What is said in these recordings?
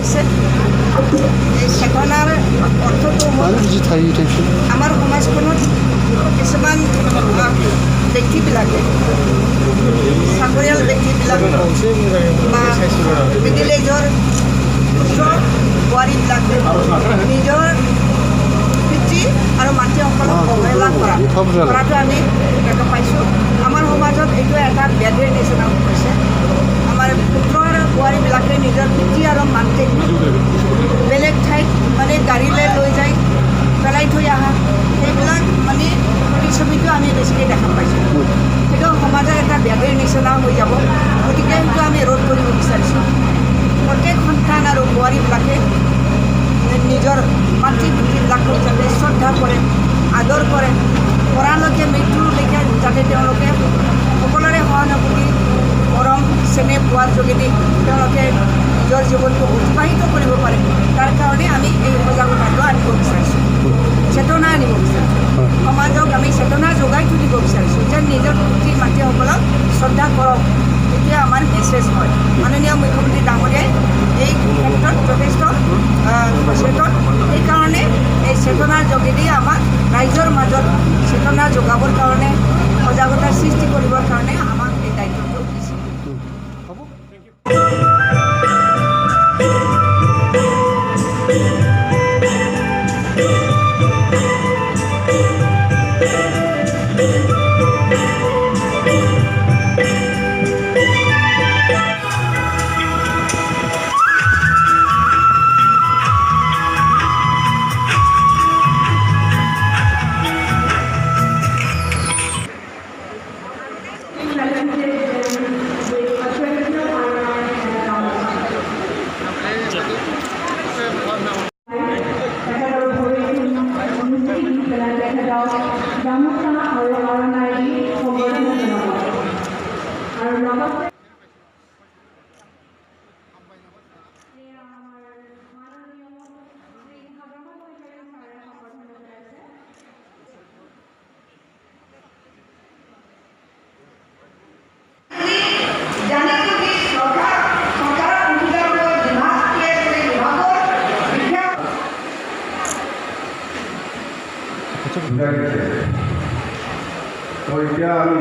দিছে এই চেতনাৰ অৰ্থটো হ'ল আমাৰ সমাজখনত কিছুমান ব্যক্তিবিলাকে চাকৰিয়াল ব্যক্তিবিলাক বা মিডিল এজৰ পুত্ৰ বোৱাৰীবিলাকে নিজৰ পিতৃ আৰু মাতৃসকলক অৱহেলা কৰাটো আমি দেখা পাইছোঁ। আমাৰ সমাজত এইটো এটা ব্যাধিৰ নিচিনা হৈছে। আমাৰ পুত্ৰ আৰু বোৱাৰীবিলাকে নিজৰ পিতৃ আৰু মাতৃক বেলেগ ঠাইত মানে গাড়ীলৈ লৈ যায় পেলাই থৈ অহা সেইবিলাক মানে প্ৰতিচ্ছবিটো আমি বেছিকৈ দেখা পাইছোঁ। সেইটো সমাজৰ এটা ব্যাধিৰ নিচিনা হৈ যাব। গতিকে সেইটো আমি ৰোধ কৰিব বিচাৰিছোঁ। প্ৰত্যেক সন্তান আৰু বোৱাৰীবিলাকে নিজৰ মাতৃ পিতৃবিলাকক যাতে শ্ৰদ্ধা কৰে, আদৰ কৰে, পৰালৈকে মৃত্যুলৈকে যাতে তেওঁলোকে সকলোৰে সহানুভূতি মৰম চেনেহ পোৱাৰ যোগেদি তেওঁলোকে নিজৰ জীৱনটো উৎসাহিত কৰিব পাৰে। তাৰ কাৰণে আমি এই সজাগতাটো আনিব বিচাৰিছোঁ, চেতনা আনিব বিচাৰিছোঁ। সমাজক আমি চেতনা যোগাই তুলিব বিচাৰিছোঁ যে নিজৰ পিতৃ মাতৃসকলক শ্ৰদ্ধা কৰক। এতিয়া আমাৰ মেছেজ হয়। মাননীয় মুখ্যমন্ত্ৰী ডাঙৰীয়াই এই ক্ষেত্ৰত যথেষ্ট সচেতন। সেইকাৰণে এই চেতনাৰ যোগেদি আমাক ৰাইজৰ মাজত চেতনা যোগাবৰ কাৰণে, সজাগতাৰ সৃষ্টি কৰিবৰ কাৰণে আমাক এই দায়িত্বটো দিছে। এতিয়া আমি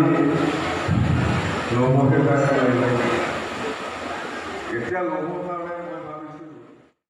লঘু এতিয়া লঘু কাৰণে